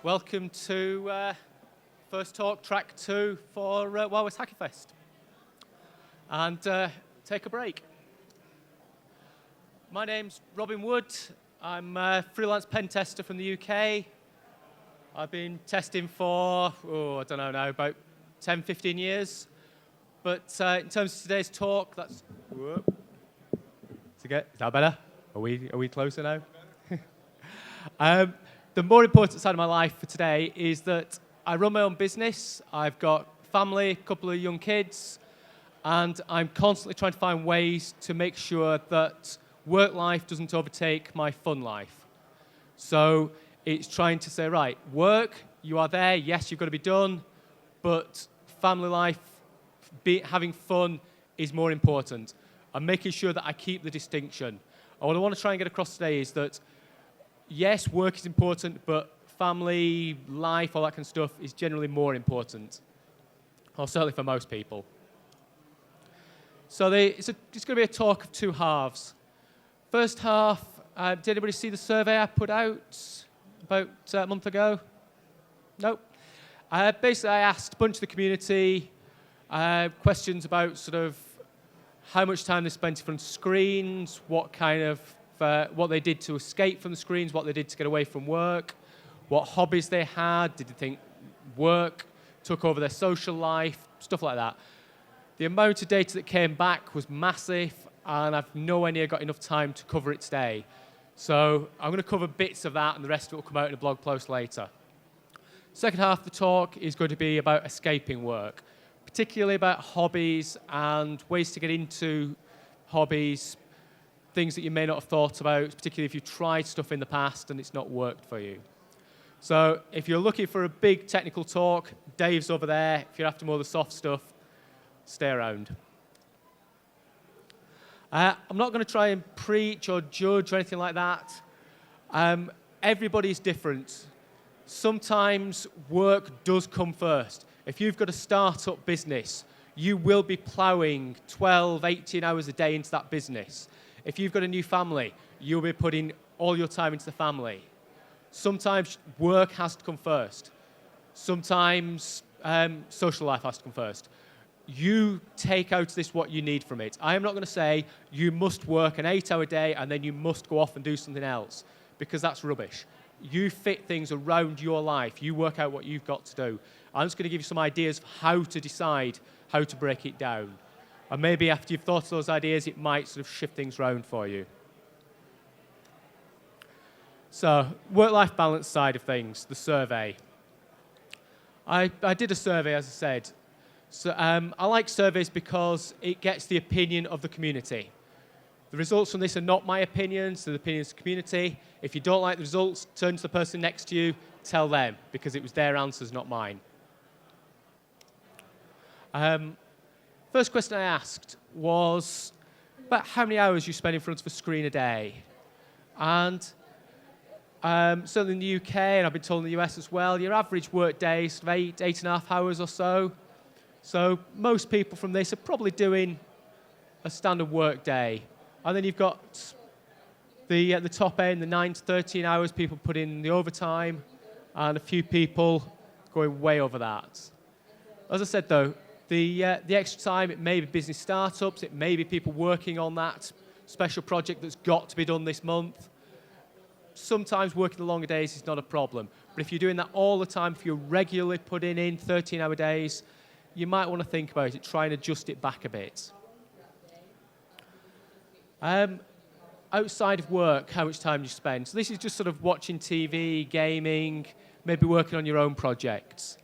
Welcome to first talk, track 2 for Wild West Hackin Fest. And take a break. My name's Robin Wood. I'm a freelance pen tester from the UK. I've been testing for, I don't know now, about 10, 15 years. But in terms of today's talk, that's... Whoop. Is that better? Are we closer now? The more important side of my life for today is that I run my own business. I've got family, a couple of young kids, and I'm constantly trying to find ways to make sure that work life doesn't overtake my fun life. So it's trying to say, right, work, you are there, yes, you've got to be done, but family life, having fun is more important. I'm making sure that I keep the distinction. And what I want to try and get across today is that yes, work is important, but family, life, all that kind of stuff is generally more important, or certainly for most people. So it's going to be a talk of two halves. First half, did anybody see the survey I put out about a month ago? Nope. Basically, I asked a bunch of the community questions about sort of how much time they spent in front of screens, what they did to escape from the screens, what they did to get away from work, what hobbies they had, did they think work took over their social life, stuff like that. The amount of data that came back was massive, and I've nowhere near got enough time to cover it today. So I'm going to cover bits of that, and the rest of it will come out in a blog post later. Second half of the talk is going to be about escaping work, particularly about hobbies and ways to get into hobbies, things that you may not have thought about, particularly if you've tried stuff in the past and it's not worked for you. So if you're looking for a big technical talk, Dave's over there. If you're after more of the soft stuff, stay around. I'm not going to try and preach or judge or anything like that. Everybody's different. Sometimes work does come first. If you've got a start-up business, you will be plowing 12, 18 hours a day into that business. If you've got a new family, you'll be putting all your time into the family. Sometimes work has to come first. Sometimes social life has to come first. You take out of this what you need from it. I am not going to say you must work an 8-hour day and then you must go off and do something else, because that's rubbish. You fit things around your life. You work out what you've got to do. I'm just going to give you some ideas of how to decide how to break it down. And maybe after you've thought of those ideas, it might sort of shift things around for you. So, work-life balance side of things, the survey. I did a survey, as I said. So, I like surveys because it gets the opinion of the community. The results from this are not my opinions, they're the opinions of the community. If you don't like the results, turn to the person next to you, tell them, because it was their answers, not mine. First question I asked was about how many hours you spend in front of a screen a day. And certainly in the UK, and I've been told in the US as well, your average work day is 8.5 hours or so. So most people from this are probably doing a standard work day. And then you've got the top end, the 9 to 13 hours, people put in the overtime, and a few people going way over that. As I said, though, the extra time, it may be business startups, it may be people working on that special project that's got to be done this month. Sometimes working the longer days is not a problem. But if you're doing that all the time, if you're regularly putting in 13-hour days, you might want to think about it, try and adjust it back a bit. Outside of work, how much time you spend. So this is just sort of watching TV, gaming, maybe working on your own projects.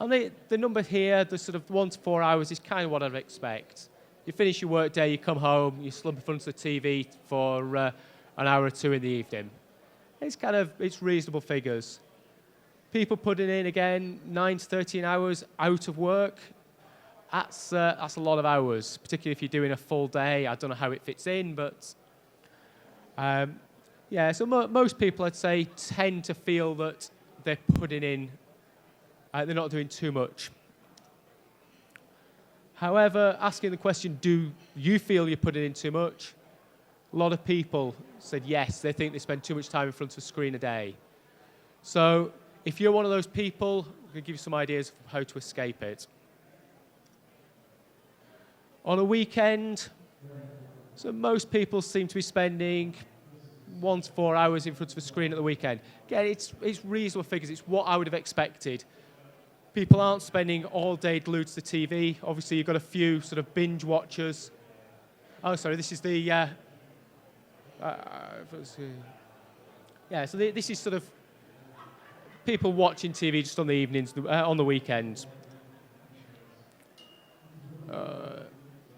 And the number here, the sort of 1 to 4 hours, is kind of what I'd expect. You finish your work day, you come home, you slump in front of the TV for an hour or two in the evening. It's reasonable figures. People putting in, again, 9 to 13 hours out of work. That's a lot of hours, particularly if you're doing a full day. I don't know how it fits in, but yeah, so most people, I'd say, tend to feel that they're putting in, they're not doing too much. However, asking the question, do you feel you're putting in too much? A lot of people said yes, they think they spend too much time in front of a screen a day. So if you're one of those people, I'm going to give you some ideas of how to escape it. On a weekend, so most people seem to be spending 1 to 4 hours in front of a screen at the weekend. Again, it's reasonable figures. It's what I would have expected. People aren't spending all day glued to the TV. Obviously, you've got a few sort of binge watchers. Oh, sorry, this is the... so this is sort of people watching TV just on the evenings, on the weekends.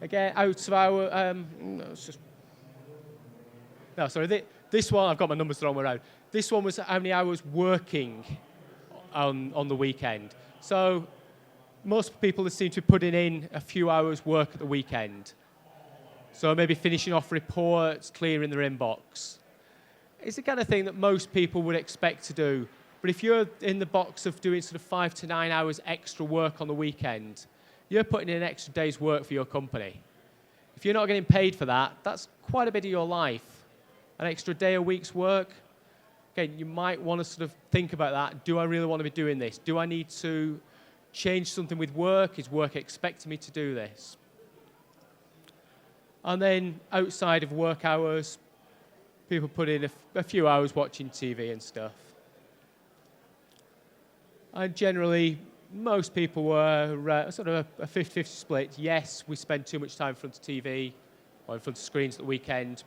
Again, out of our... this one, I've got my numbers the wrong way around. This one was how many hours working on the weekend. So most people seem to be putting in a few hours work at the weekend. So maybe finishing off reports, clearing their inbox. It's the kind of thing that most people would expect to do. But if you're in the box of doing sort of 5 to 9 hours extra work on the weekend, you're putting in an extra day's work for your company. If you're not getting paid for that, that's quite a bit of your life. An extra day a week's work. Again, you might want to sort of think about that. Do I really want to be doing this? Do I need to change something with work? Is work expecting me to do this? And then outside of work hours, people put in a few hours watching TV and stuff. And generally, most people were sort of a 50-50 split. Yes, we spend too much time in front of TV or in front of screens at the weekend.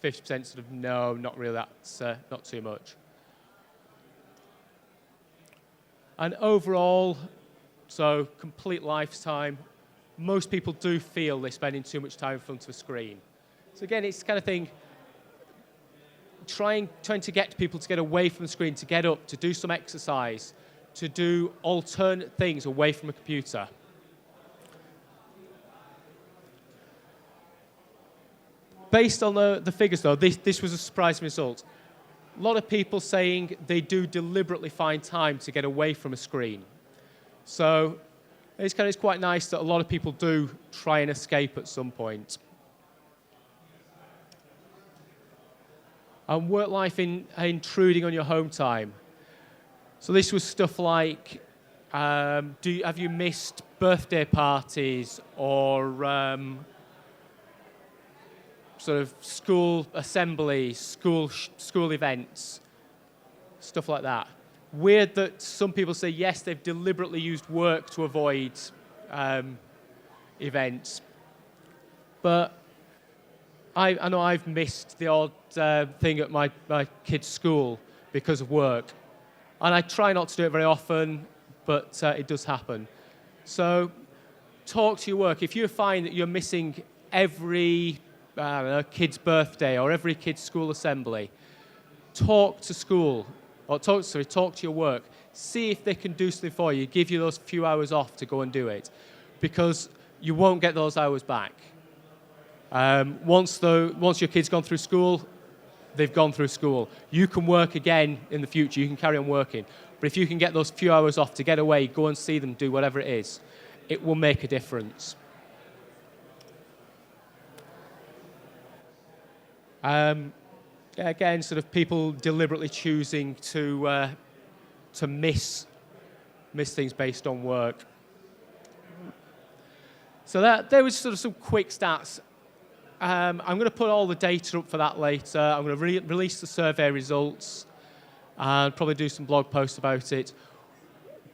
50% sort of, no, not really, that's not too much. And overall, so complete lifetime, most people do feel they're spending too much time in front of a screen. So again, it's the kind of thing, trying to get people to get away from the screen, to get up, to do some exercise, to do alternate things away from a computer. Based on the figures, though, this was a surprising result. A lot of people saying they do deliberately find time to get away from a screen. So it's quite nice that a lot of people do try and escape at some point. And work life intruding on your home time. So this was stuff like, have you missed birthday parties or sort of school assemblies, school events, stuff like that. Weird that some people say, yes, they've deliberately used work to avoid events. But I know I've missed the odd thing at my kid's school because of work. And I try not to do it very often, but it does happen. So talk to your work. If you find that you're missing every kid's birthday or every kid's school assembly, talk to school, or talk to your work. See if they can do something for you. Give you those few hours off to go and do it, because you won't get those hours back. Once your kid's gone through school, they've gone through school. You can work again in the future. You can carry on working. But if you can get those few hours off to get away, go and see them, do whatever it is, it will make a difference. Again, sort of people deliberately choosing to miss things based on work. So there was sort of some quick stats. I'm going to put all the data up for that later. I'm going to release the survey results and probably do some blog posts about it.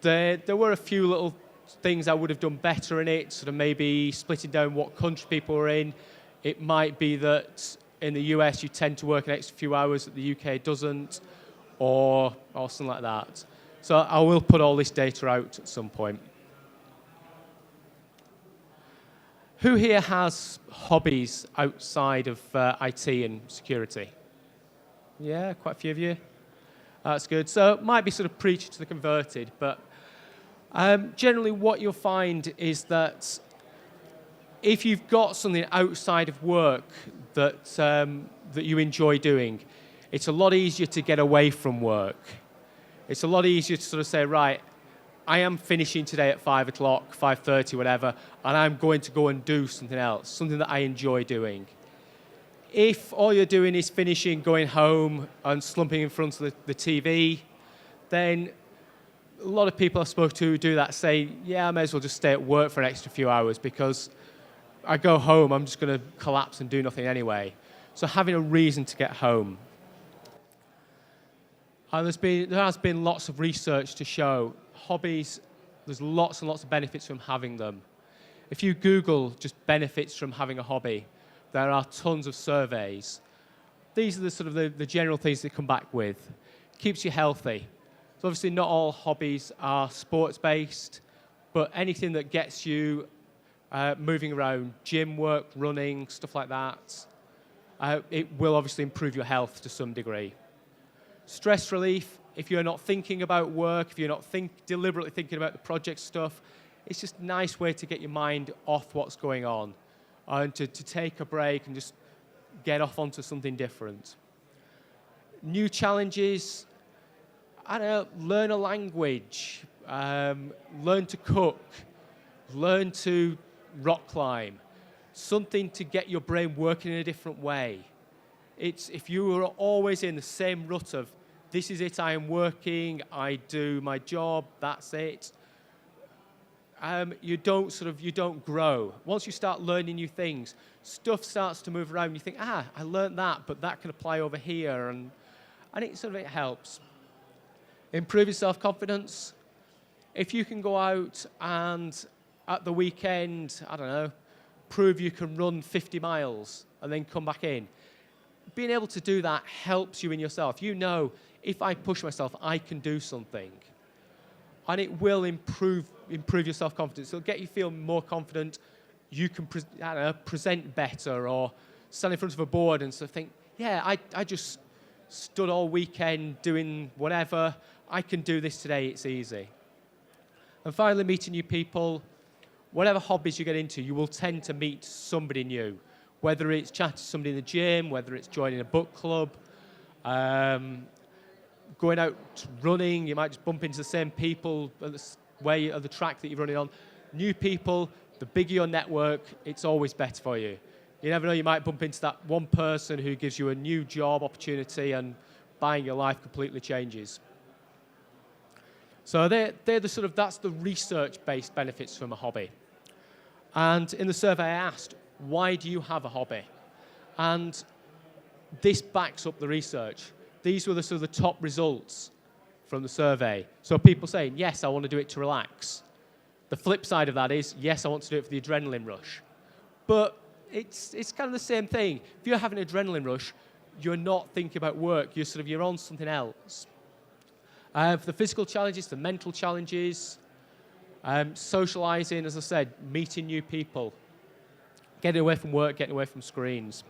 There were a few little things I would have done better in it, sort of maybe splitting down what country people were in. It might be that in the US you tend to work an extra few hours that the UK doesn't, or something like that. So I will put all this data out at some point. Who here has hobbies outside of IT and security? Yeah, quite a few of you. That's good. So it might be sort of preaching to the converted, but generally what you'll find is that if you've got something outside of work that you enjoy doing, it's a lot easier to get away from work. It's a lot easier to sort of say, right, I am finishing today at 5 o'clock, 5:30, whatever, and I'm going to go and do something else, something that I enjoy doing. If all you're doing is finishing, going home, and slumping in front of the TV, then a lot of people I spoke to who do that say, yeah, I may as well just stay at work for an extra few hours because I go home, I'm just going to collapse and do nothing anyway. So having a reason to get home. And there has been lots of research to show hobbies, there's lots and lots of benefits from having them. If you Google just benefits from having a hobby, there are tons of surveys. These are the sort of the general things they come back with. Keeps you healthy. So obviously not all hobbies are sports-based, but anything that gets you moving around, gym work, running, stuff like that, it will obviously improve your health to some degree. Stress relief, if you're not thinking about work, if you're not deliberately thinking about the project stuff, it's just a nice way to get your mind off what's going on and to take a break and just get off onto something different. New challenges, I don't know, learn a language, learn to cook, learn to rock climb, something to get your brain working in a different way. If you are always in the same rut of, this is it, I am working, I do my job, that's it, you don't grow. Once you start learning new things, stuff starts to move around. You think, I learned that, but that can apply over here, and it helps. Improve your self-confidence. If you can go out and at the weekend, I don't know, prove you can run 50 miles and then come back in, being able to do that helps you in yourself. You know, if I push myself, I can do something. And it will improve your self-confidence. It'll get you feel more confident. You can present better or stand in front of a board and sort of think, yeah, I just stood all weekend doing whatever. I can do this today, it's easy. And finally, meeting new people. Whatever hobbies you get into, you will tend to meet somebody new. Whether it's chatting to somebody in the gym, whether it's joining a book club, going out running, you might just bump into the same people at the track that you're running on. New people, the bigger your network, it's always better for you. You never know, you might bump into that one person who gives you a new job opportunity and buying your life completely changes. So that's the research-based benefits from a hobby. And in the survey I asked, why do you have a hobby? And this backs up the research. These were the top results from the survey. So people saying, yes, I want to do it to relax. The flip side of that is, yes, I want to do it for the adrenaline rush. But it's kind of the same thing. If you're having an adrenaline rush, you're not thinking about work. You're on something else. For the physical challenges, the mental challenges, socializing, as I said, meeting new people, getting away from work, getting away from screens.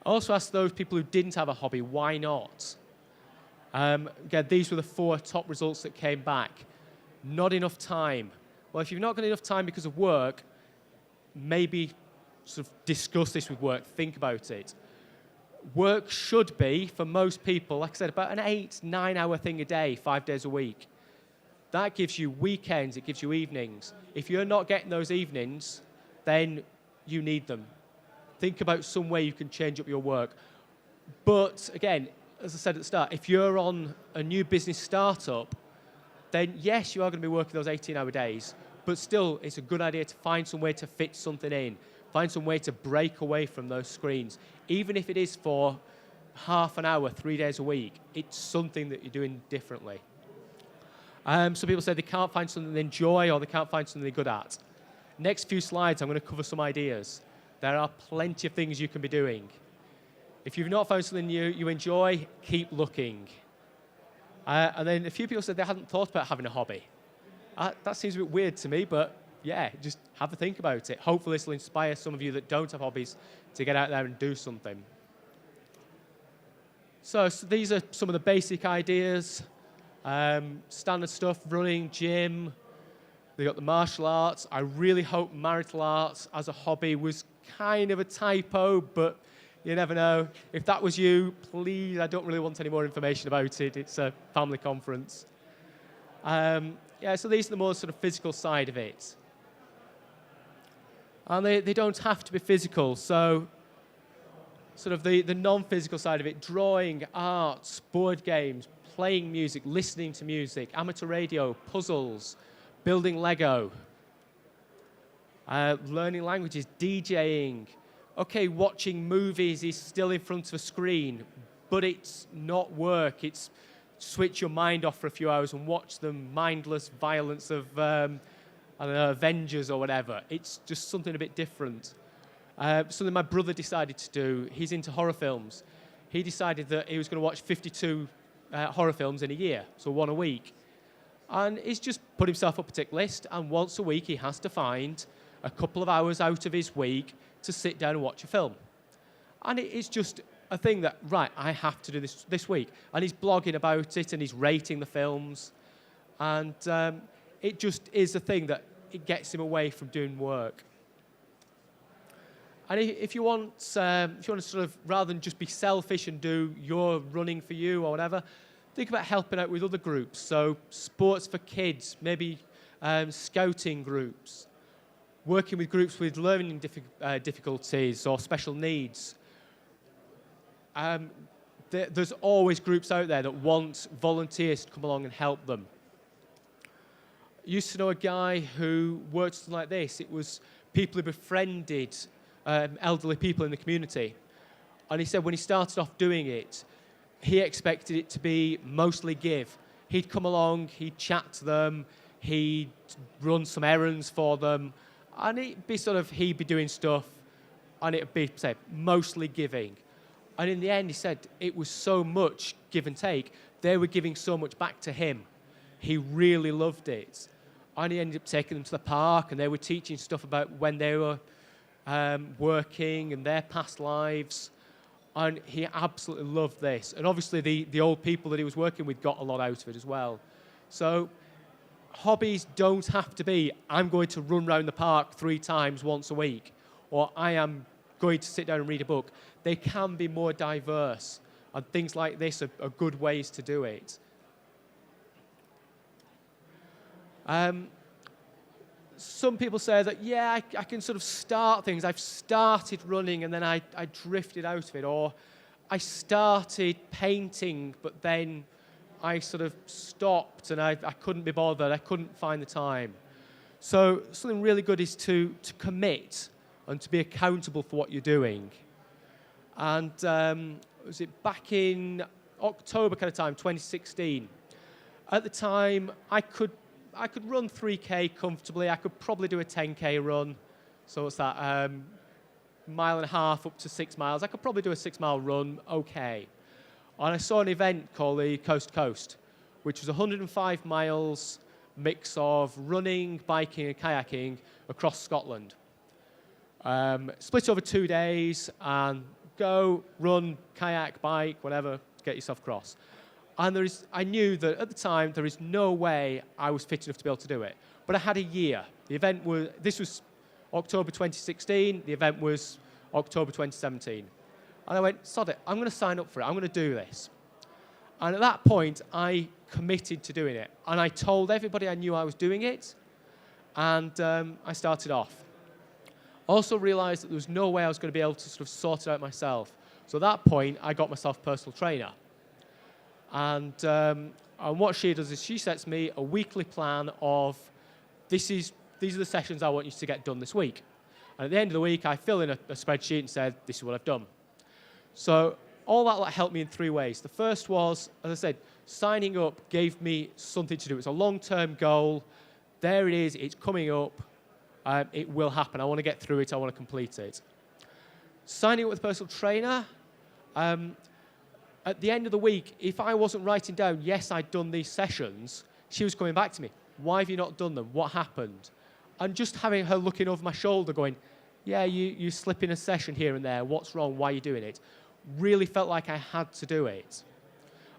I also asked those people who didn't have a hobby, why not? Again, these were the 4 top results that came back. Not enough time. Well, if you've not got enough time because of work, maybe sort of discuss this with work, think about it. Work should be, for most people, like I said, about an 8-9 hour thing a day, 5 days a week. That gives you weekends, it gives you evenings. If you're not getting those evenings, then you need them. Think about some way you can change up your work. But again, as I said at the start, if you're on a new business startup, then yes, you are going to be working those 18-hour days, but still, it's a good idea to find some way to fit something in, find some way to break away from those screens. Even if it is for half an hour, 3 days a week, it's something that you're doing differently. Some people say they can't find something they enjoy or they can't find something they're good at. Next few slides, I'm going to cover some ideas. There are plenty of things you can be doing. If you've not found something you enjoy, keep looking. And then a few people said they hadn't thought about having a hobby. That seems a bit weird to me, but yeah, just have a think about it. Hopefully this will inspire some of you that don't have hobbies to get out there and do something. So these are some of the basic ideas. Standard stuff, running, gym. They got the martial arts. I really hope marital arts as a hobby was kind of a typo, but you never know. If that was you, please, I don't really want any more information about it. It's a family conference. So these are the more sort of physical side of it. And they don't have to be physical. So sort of the non-physical side of it, drawing, arts, board games, playing music, listening to music, amateur radio, puzzles, building Lego, learning languages, DJing. Okay, watching movies is still in front of a screen, but it's not work. It's switch your mind off for a few hours and watch the mindless violence of, I don't know, Avengers or whatever. It's just something a bit different. Something my brother decided to do. He's into horror films. He decided that he was going to watch 52 horror films in a year, so one a week. And he's just put himself up a tick list, and once a week he has to find a couple of hours out of his week to sit down and watch a film. And it's just a thing that, right, I have to do this week. And he's blogging about it, and he's rating the films. And it just is a thing that it gets him away from doing work. And if you want to sort of, rather than just be selfish and do your running for you or whatever, think about helping out with other groups. So sports for kids, maybe scouting groups, working with groups with learning difficulties or special needs. There's always groups out there that want volunteers to come along and help them. I used to know a guy who worked something like this. It was people who befriended elderly people in the community. And he said when he started off doing it, he expected it to be mostly give. He'd come along, he'd chat to them, he'd run some errands for them, and he'd be doing stuff, and it'd be, say, mostly giving. And in the end, he said it was so much give and take. They were giving so much back to him. He really loved it. And he ended up taking them to the park, and they were teaching stuff about when they were working and their past lives. And he absolutely loved this. And obviously, the old people that he was working with got a lot out of it as well. So hobbies don't have to be, I'm going to run around the park 3 times once a week, or I am going to sit down and read a book. They can be more diverse, and things like this are good ways to do it. Some people say that, yeah, I can sort of start things. I've started running, and then I drifted out of it, or I started painting, but then I sort of stopped, and I couldn't be bothered. I couldn't find the time. So something really good is to commit and to be accountable for what you're doing. And was it back in October kind of time, 2016? At the time, I could run 3K comfortably. I could probably do a 10K run. So what's that? 1.5 miles up to 6 miles. I could probably do a 6-mile run, okay. And I saw an event called the Coast to Coast, which was 105 miles mix of running, biking, and kayaking across Scotland. Split over 2 days, and go, run, kayak, bike, whatever, get yourself across. And I knew that at the time there is no way I was fit enough to be able to do it. But I had a year. This was October 2016. The event was October 2017. And I went, sod it, I'm going to sign up for it. I'm going to do this. And at that point, I committed to doing it. And I told everybody I knew I was doing it. And I started off. Also realized that there was no way I was going to be able to sort of sort it out myself. So at that point, I got myself a personal trainer. And what she does is she sets me a weekly plan of these are the sessions I want you to get done this week. And at the end of the week, I fill in a spreadsheet and said, this is what I've done. So all that helped me in 3 ways. The first was, as I said, signing up gave me something to do. It's a long-term goal. There it is. It's coming up. It will happen. I want to get through it. I want to complete it. Signing up with a personal trainer, at the end of the week, if I wasn't writing down, yes, I'd done these sessions, she was coming back to me. Why have you not done them? What happened? And just having her looking over my shoulder going, yeah, you slip in a session here and there. What's wrong? Why are you doing it? Really felt like I had to do it.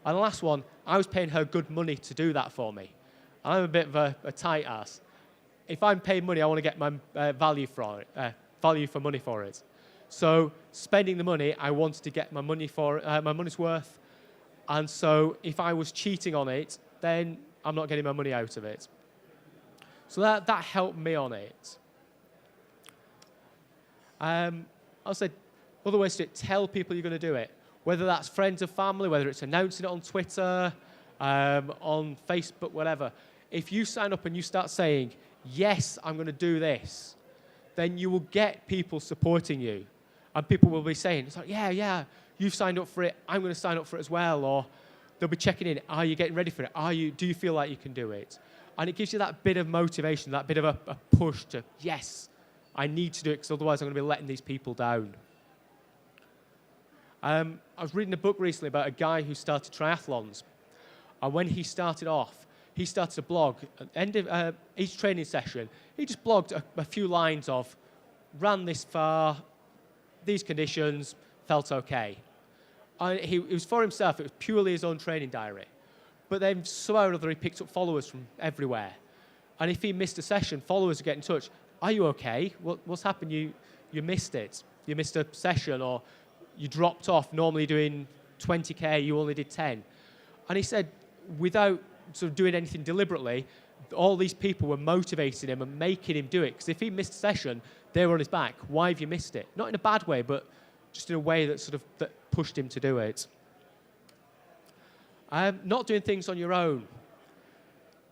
And the last one, I was paying her good money to do that for me. I'm a bit of a tight ass. If I'm paying money, I want to get my value for money for it. So spending the money, I wanted to get my money's worth. And so if I was cheating on it, then I'm not getting my money out of it. So that helped me on it. I said, other ways to tell people you're going to do it, whether that's friends or family, whether it's announcing it on Twitter, on Facebook, whatever. If you sign up and you start saying, yes, I'm going to do this, then you will get people supporting you. And people will be saying, it's like, yeah, you've signed up for it, I'm going to sign up for it as well. Or they'll be checking in, are you getting ready for it? Do you feel like you can do it? And it gives you that bit of motivation, that bit of a push to, yes, I need to do it, because otherwise I'm going to be letting these people down. I was reading a book recently about a guy who started triathlons. And when he started off, he started a blog. At the end of each training session, he just blogged a few lines of, ran this far, these conditions, felt okay. And it was for himself, it was purely his own training diary. But then somehow or other he picked up followers from everywhere. And if he missed a session, followers would get in touch. Are you okay? What's happened? You missed it. You missed a session, or you dropped off. Normally doing 20K, you only did 10. And he said, without sort of doing anything deliberately, all these people were motivating him and making him do it. Because if he missed a session, they were on his back. Why have you missed it? Not in a bad way, but just in a way that pushed him to do it. Not doing things on your own.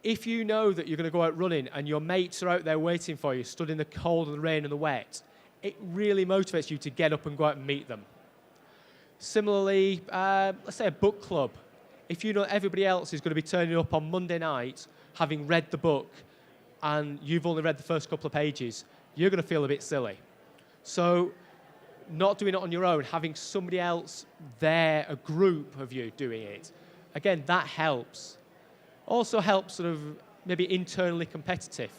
If you know that you're going to go out running and your mates are out there waiting for you, stood in the cold and the rain and the wet, it really motivates you to get up and go out and meet them. Similarly, let's say a book club. If you know everybody else is going to be turning up on Monday night, having read the book, and you've only read the first couple of pages, you're going to feel a bit silly. So not doing it on your own, having somebody else there, a group of you doing it, again, that helps. Also helps sort of maybe internally competitive.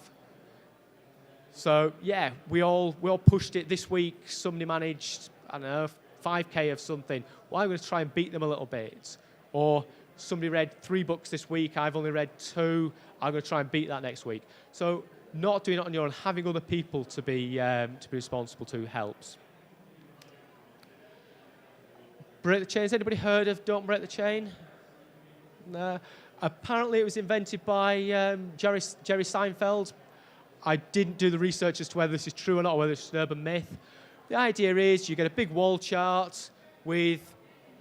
So yeah, we all pushed it this week. Somebody managed, I don't know, 5K of something. Well, I'm going to try and beat them a little bit. Or somebody read 3 books this week. I've only read 2. I'm going to try and beat that next week. So not doing it on your own, having other people to be responsible to helps. Break the chain. Has anybody heard of Don't Break the Chain? No. Apparently it was invented by Jerry Seinfeld. I didn't do the research as to whether this is true or not, or whether it's an urban myth. The idea is you get a big wall chart with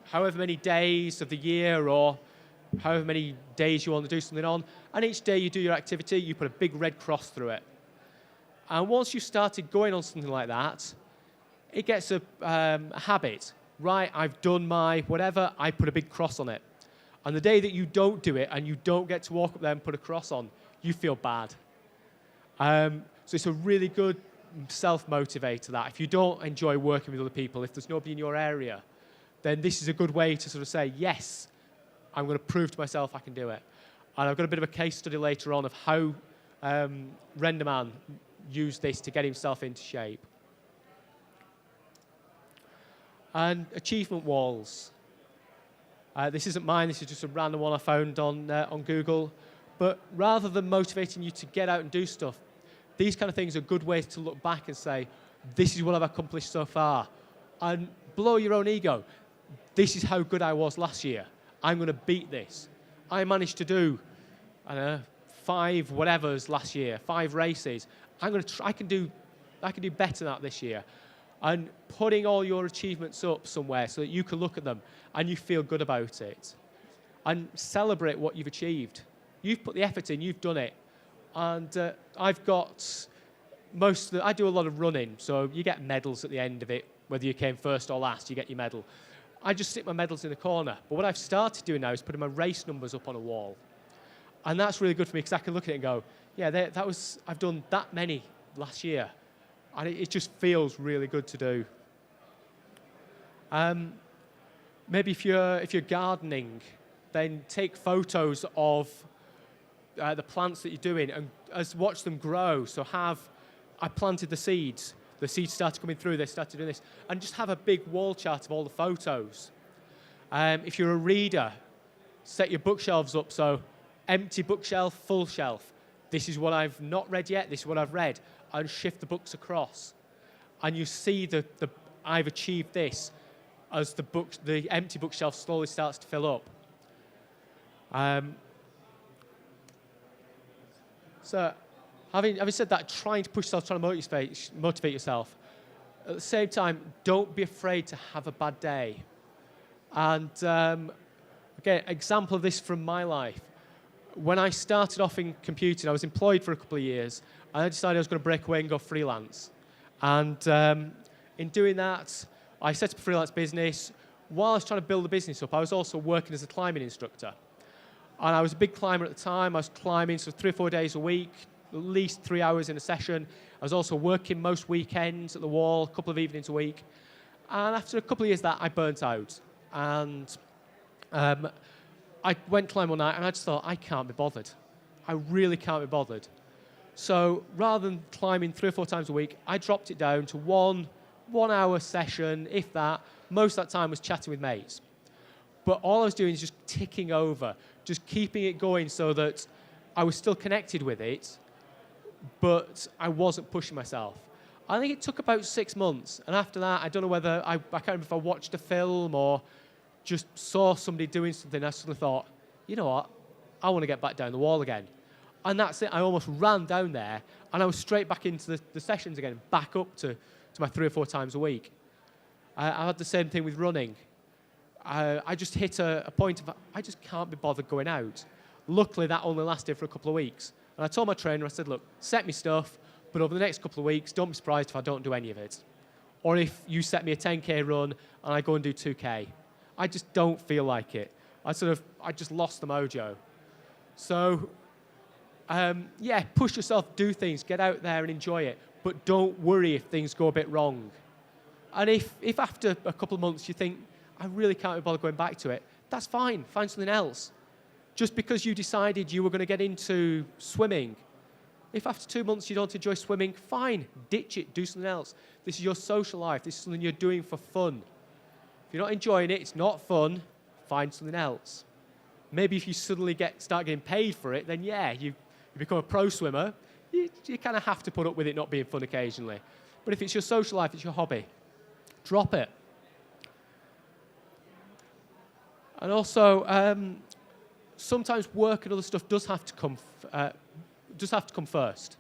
however many days of the year or however many days you want to do something on, and each day you do your activity, you put a big red cross through it. And once you started going on something like that, it gets a habit. Right, I've done my whatever, I put a big cross on it. And the day that you don't do it and you don't get to walk up there and put a cross on, you feel bad. So it's a really good self-motivator, that if you don't enjoy working with other people, if there's nobody in your area, then this is a good way to sort of say, yes, I'm going to prove to myself I can do it. And I've got a bit of a case study later on of how Renderman used this to get himself into shape. And achievement walls. This isn't mine, this is just a random one I found on Google. But rather than motivating you to get out and do stuff, these kind of things are good ways to look back and say, this is what I've accomplished so far. And blow your own ego. This is how good I was last year. I'm going to beat this. I managed to do, I don't know, 5 whatevers last year, 5 races. I can do better than that this year. And putting all your achievements up somewhere so that you can look at them and you feel good about it. And celebrate what you've achieved. You've put the effort in, you've done it. And I've got I do a lot of running, so you get medals at the end of it. Whether you came first or last, you get your medal. I just stick my medals in the corner. But what I've started doing now is putting my race numbers up on a wall. And that's really good for me because I can look at it and go, yeah, I've done that many last year. And it just feels really good to do. Maybe if you're gardening, then take photos of the plants that you're doing and watch them grow. So I planted the seeds started coming through, they started doing this, and just have a big wall chart of all the photos. If you're a reader, set your bookshelves up, so empty bookshelf, full shelf. This is what I've not read yet, this is what I've read, and shift the books across. And you see the I've achieved this as the empty bookshelf slowly starts to fill up. So, having said that, trying to push yourself, trying to motivate yourself. At the same time, don't be afraid to have a bad day. And Okay, example of this from my life. When I started off in computing, I was employed for a couple of years, and I decided I was going to break away and go freelance. And in doing that, I set up a freelance business. While I was trying to build the business up, I was also working as a climbing instructor. And I was a big climber at the time. I was climbing 3 or 4 days a week, at least 3 hours in a session. I was also working most weekends at the wall, a couple of evenings a week. And after a couple of years of that, I burnt out. And I went climb one night, and I just thought, I can't be bothered. I really can't be bothered. So rather than climbing 3 or 4 times a week, I dropped it down to one 1 hour session, if that. Most of that time was chatting with mates. But all I was doing is just ticking over, just keeping it going so that I was still connected with it, but I wasn't pushing myself. I think it took about 6 months. And after that, I don't know whether, I can't remember if I watched a film or just saw somebody doing something. I suddenly thought, you know what, I want to get back down the wall again. And that's it. I almost ran down there, and I was straight back into the sessions again, back up to my 3 or 4 times a week. I had the same thing with running. I just hit a point of, I just can't be bothered going out. Luckily, that only lasted for a couple of weeks. And I told my trainer, I said, look, set me stuff, but over the next couple of weeks, don't be surprised if I don't do any of it. Or if you set me a 10K run and I go and do 2K. I just don't feel like it. I just lost the mojo. So, yeah, push yourself, do things, get out there and enjoy it. But don't worry if things go a bit wrong. And if after a couple of months you think, I really can't be bothered going back to it, that's fine, find something else. Just because you decided you were going to get into swimming, if after 2 months you don't enjoy swimming, fine, ditch it, do something else. This is your social life, this is something you're doing for fun. If you're not enjoying it, it's not fun, find something else. Maybe if you suddenly start getting paid for it, then yeah, you become a pro swimmer, you kind of have to put up with it not being fun occasionally. But if it's your social life, it's your hobby, drop it. And also, sometimes work and other stuff does have to come first.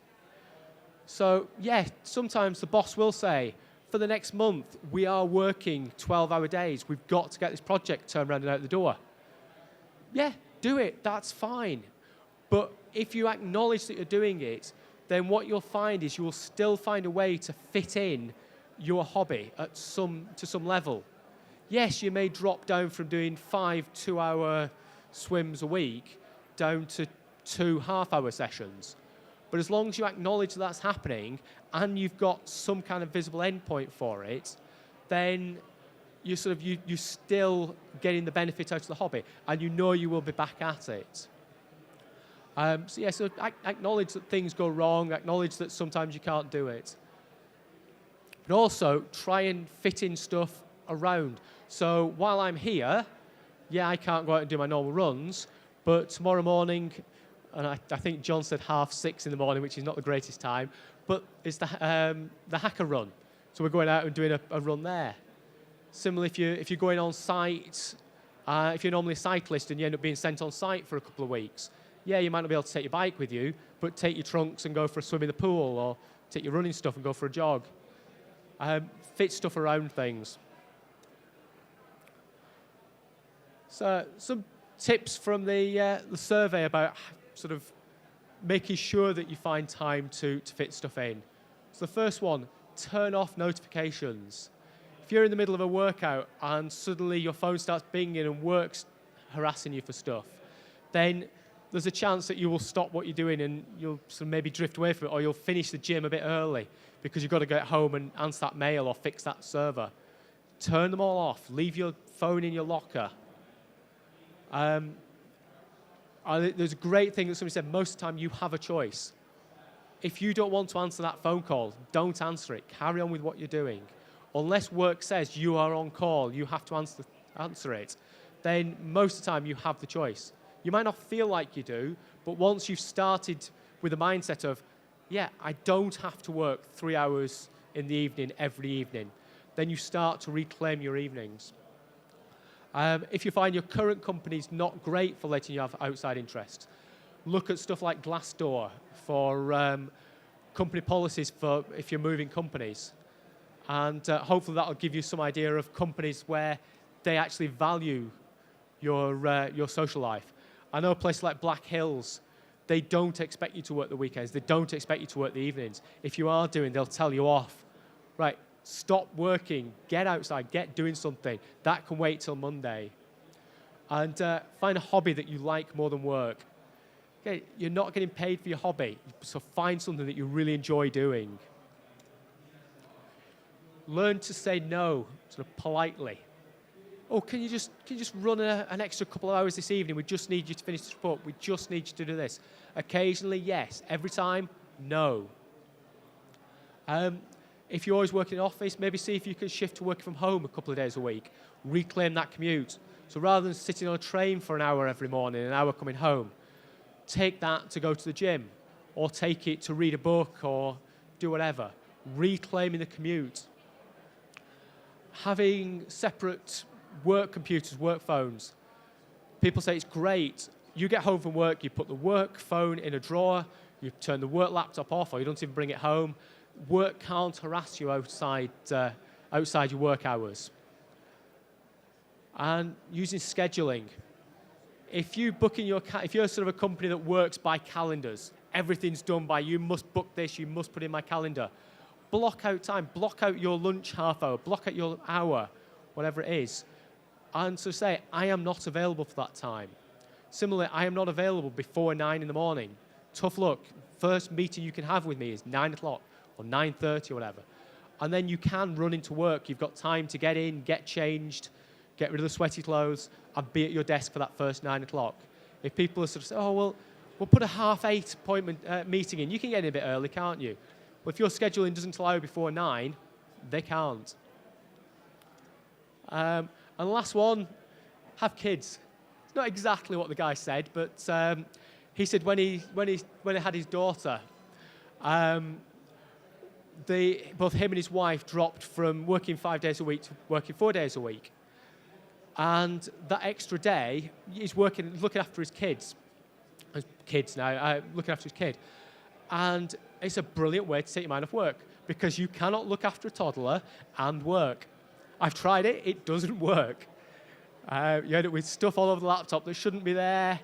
So yeah, sometimes the boss will say, for the next month, we are working 12-hour days. We've got to get this project turned around and out the door. Yeah, do it. That's fine. But if you acknowledge that you're doing it, then what you'll find is you will still find a way to fit in your hobby to some level. Yes, you may drop down from doing 5 2-hour swims a week down to 2 half-hour sessions. But as long as you acknowledge that's happening and you've got some kind of visible endpoint for it, then you're still getting the benefit out of the hobby, and you know you will be back at it. So acknowledge that things go wrong, acknowledge that sometimes you can't do it. But also try and fit in stuff around. So while I'm here, yeah, I can't go out and do my normal runs, but tomorrow morning, and I think John said 6:30 in the morning, which is not the greatest time, but it's the hacker run. So we're going out and doing a run there. Similarly, if you're going on site, if you're normally a cyclist and you end up being sent on site for a couple of weeks, yeah, you might not be able to take your bike with you, but take your trunks and go for a swim in the pool, or take your running stuff and go for a jog. Fit stuff around things. So some tips from the survey about sort of making sure that you find time to fit stuff in. So the first one, turn off notifications. If you're in the middle of a workout and suddenly your phone starts binging and work's harassing you for stuff, then there's a chance that you will stop what you're doing and you'll sort of maybe drift away from it, or you'll finish the gym a bit early because you've got to get home and answer that mail or fix that server. Turn them all off. Leave your phone in your locker. There's a great thing that somebody said, most of the time you have a choice. If you don't want to answer that phone call, don't answer it. Carry on with what you're doing. Unless work says you are on call, you have to answer it, then most of the time you have the choice. You might not feel like you do, but once you've started with the mindset of, yeah, I don't have to work 3 hours in the evening every evening, then you start to reclaim your evenings. If you find your current company's not great for letting you have outside interests, look at stuff like Glassdoor for company policies for if you're moving companies. And hopefully that'll give you some idea of companies where they actually value your social life. I know a place like Black Hills, they don't expect you to work the weekends. They don't expect you to work the evenings. If you are doing, they'll tell you off. Right, stop working, get outside, get doing something. That can wait till Monday. And find a hobby that you like more than work. Okay, you're not getting paid for your hobby, so find something that you really enjoy doing. Learn to say no, sort of politely. Oh, can you just run an extra couple of hours this evening? We just need you to finish this report. We just need you to do this. Occasionally, yes. Every time, no. If you always work in an office, maybe see if you can shift to working from home a couple of days a week. Reclaim that commute. So rather than sitting on a train for an hour every morning, an hour coming home, take that to go to the gym, or take it to read a book, or do whatever. Reclaiming the commute. Having separate work computers, work phones. People say it's great. You get home from work, you put the work phone in a drawer, you turn the work laptop off, or you don't even bring it home. Work can't harass you outside your work hours. And using scheduling. If you book in if you're sort of a company that works by calendars, everything's done by you must book this, you must put in my calendar. Block out time, block out your lunch half hour, block out your hour, whatever it is. And so say, I am not available for that time. Similarly, I am not available before 9 in the morning. Tough luck. First meeting you can have with me is 9 o'clock or 9:30 or whatever. And then you can run into work. You've got time to get in, get changed, get rid of the sweaty clothes, and be at your desk for that first 9 o'clock. If people are sort of say, oh, well, we'll put a 8:30 appointment meeting in. You can get in a bit early, can't you? Well, if your scheduling doesn't allow before 9, they can't. And the last one, have kids. It's not exactly what the guy said, but he said when he had his daughter, both him and his wife dropped from working 5 days a week to working 4 days a week. And that extra day, he's looking after his kids. Looking after his kid. And it's a brilliant way to take your mind off work, because you cannot look after a toddler and work. I've tried it, it doesn't work. You end up with stuff all over the laptop that shouldn't be there.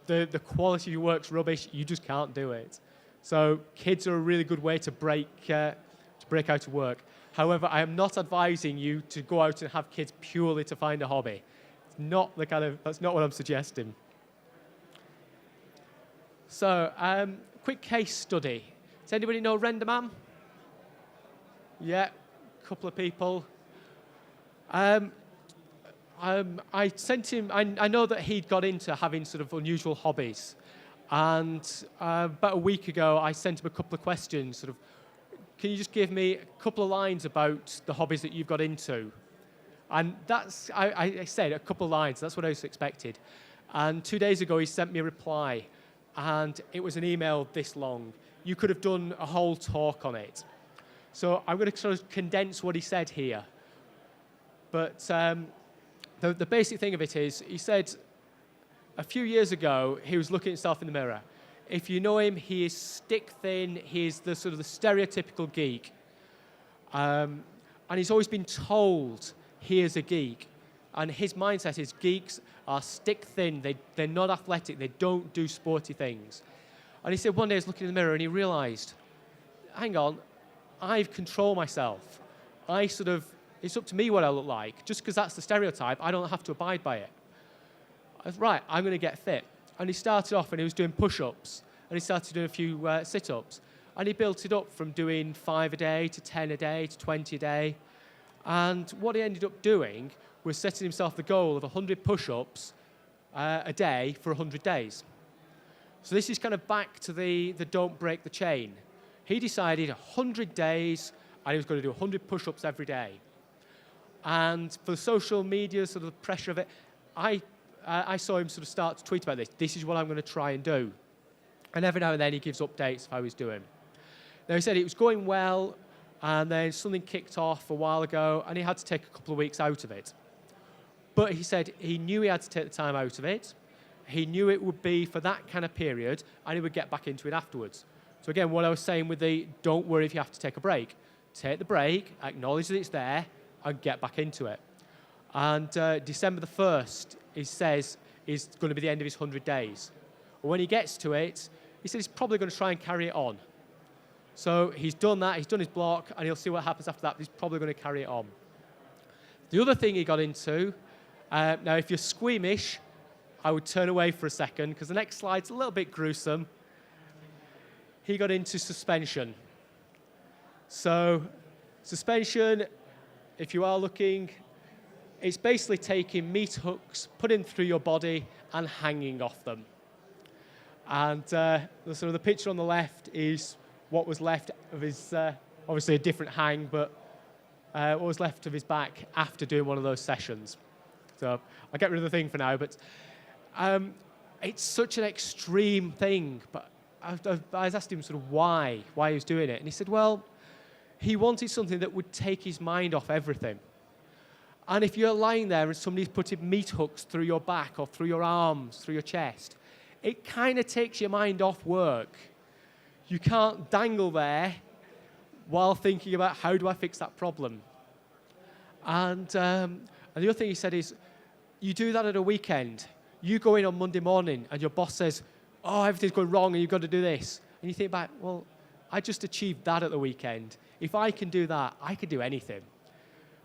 The quality of your work's rubbish, you just can't do it. So kids are a really good way to break out of work. However, I am not advising you to go out and have kids purely to find a hobby. That's not what I'm suggesting. So, quick case study. Does anybody know Renderman? Yeah, a couple of people. I sent him, I know that he'd got into having sort of unusual hobbies. And about a week ago, I sent him a couple of questions, sort of, can you just give me a couple of lines about the hobbies that you've got into? And that's, I said a couple of lines, that's what I was expected. And 2 days ago, he sent me a reply, and it was an email this long. You could have done a whole talk on it. So I'm going to sort of condense what he said here. But the basic thing of it is, he said a few years ago, he was looking at himself in the mirror. If you know him, he is stick thin. He's the sort of the stereotypical geek. And he's always been told he is a geek. And his mindset is geeks are stick thin. They're not athletic. They don't do sporty things. And he said one day he was looking in the mirror and he realized, hang on, I've controlled myself. It's up to me what I look like. Just because that's the stereotype, I don't have to abide by it. I was, right, I'm going to get fit. And he started off and he was doing push-ups. And he started doing a few sit-ups. And he built it up from doing 5 a day to 10 a day to 20 a day. And what he ended up doing was setting himself the goal of 100 push-ups a day for 100 days. So this is kind of back to the don't break the chain. He decided 100 days and he was going to do 100 push-ups every day. And for the social media, sort of the pressure of it, I saw him sort of start to tweet about this. This is what I'm going to try and do. And every now and then he gives updates of how he's doing. Now he said it was going well, and then something kicked off a while ago, and he had to take a couple of weeks out of it. But he said he knew he had to take the time out of it. He knew it would be for that kind of period, and he would get back into it afterwards. So again, what I was saying with the don't worry if you have to take a break. Take the break, acknowledge that it's there, and get back into it. And December the 1st, he says, is going to be the end of his 100 days. And when he gets to it, he says he's probably going to try and carry it on. So he's done that, he's done his block, and he'll see what happens after that, but he's probably going to carry it on. The other thing he got into, now if you're squeamish, I would turn away for a second, because the next slide's a little bit gruesome. He got into suspension. So suspension, if you are looking, it's basically taking meat hooks, putting them through your body, and hanging off them. And the picture on the left is what was left of his, obviously a different hang, but what was left of his back after doing one of those sessions. So I'll get rid of the thing for now, but it's such an extreme thing. But I asked him sort of why he was doing it. And he said, well, he wanted something that would take his mind off everything. And if you're lying there and somebody's putting meat hooks through your back or through your arms, through your chest, it kind of takes your mind off work. You can't dangle there while thinking about how do I fix that problem. And the other thing he said is, you do that at a weekend. You go in on Monday morning and your boss says, oh, everything's going wrong and you've got to do this. And you think back, well, I just achieved that at the weekend. If I can do that, I can do anything.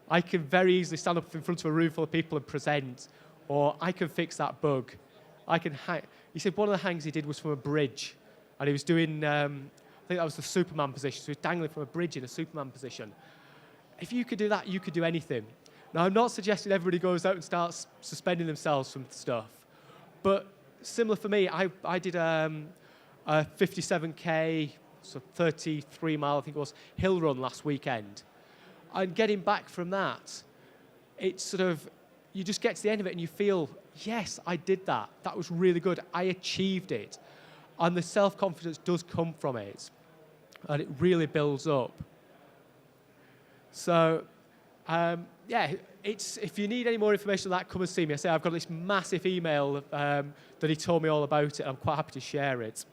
I can very easily stand up in front of a room full of people and present, or I can fix that bug. I can hang. He said one of the hangs he did was from a bridge, and he was doing, I think that was the Superman position, so he was dangling from a bridge in a Superman position. If you could do that, you could do anything. Now, I'm not suggesting everybody goes out and starts suspending themselves from stuff, but similar for me, I did a 57K, so 33 mile, I think it was, hill run last weekend. And getting back from that, it's sort of, you just get to the end of it and you feel, yes, I did that. That was really good. I achieved it. And the self-confidence does come from it. And it really builds up. So, yeah, if you need any more information on that, come and see me. I say I've got this massive email that he told me all about it. I'm quite happy to share it.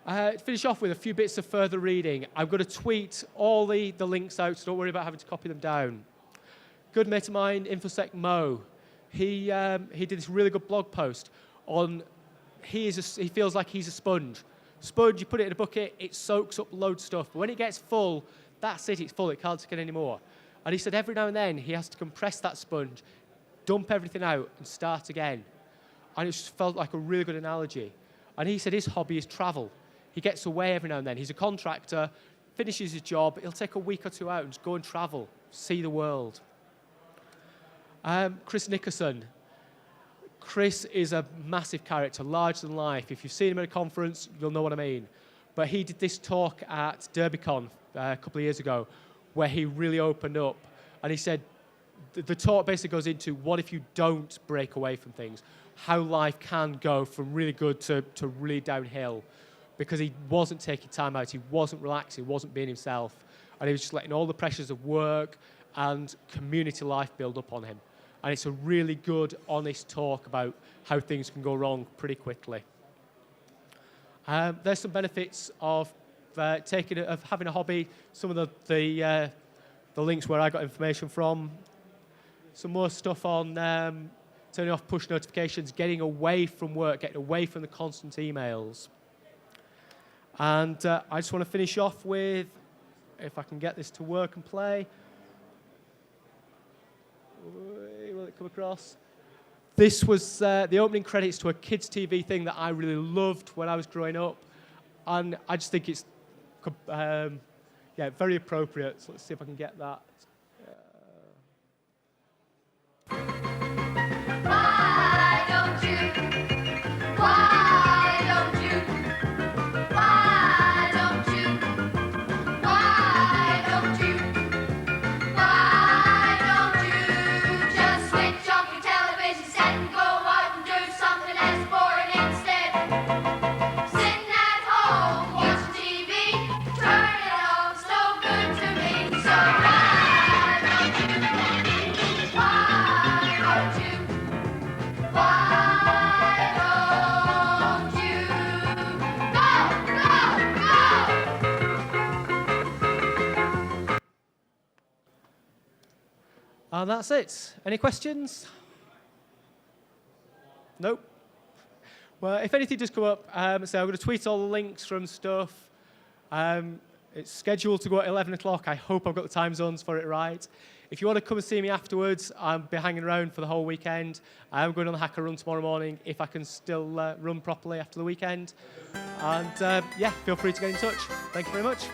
To finish off with a few bits of further reading, I'm going to tweet all the links out, so don't worry about having to copy them down. Good mate of mine, InfoSec Mo, he did this really good blog post on, he feels like he's a sponge. Sponge, you put it in a bucket, it soaks up loads of stuff, but when it gets full, that's it, it's full, it can't take it anymore. And he said every now and then he has to compress that sponge, dump everything out, and start again. And it just felt like a really good analogy. And he said his hobby is travel. He gets away every now and then. He's a contractor, finishes his job. He'll take a week or two out and just go and travel, see the world. Chris Nickerson. Chris is a massive character, larger than life. If you've seen him at a conference, you'll know what I mean. But he did this talk at DerbyCon a couple of years ago where he really opened up. And he said, the talk basically goes into what if you don't break away from things, how life can go from really good to really downhill. Because he wasn't taking time out, he wasn't relaxing, he wasn't being himself, and he was just letting all the pressures of work and community life build up on him. And it's a really good, honest talk about how things can go wrong pretty quickly. There's some benefits of having a hobby. Some of the links where I got information from. Some more stuff on turning off push notifications, getting away from work, getting away from the constant emails. And I just want to finish off with, if I can get this to work and play. Will it come across? This was the opening credits to a kids' TV thing that I really loved when I was growing up. And I just think it's very appropriate. So let's see if I can get that. Survive! And that's it. Any questions? Nope. Well, if anything does come up, so I'm going to tweet all the links from stuff. It's scheduled to go at 11 o'clock. I hope I've got the time zones for it right. If you want to come and see me afterwards, I'll be hanging around for the whole weekend. I am going on the hacker run tomorrow morning if I can still run properly after the weekend. And yeah, feel free to get in touch. Thank you very much.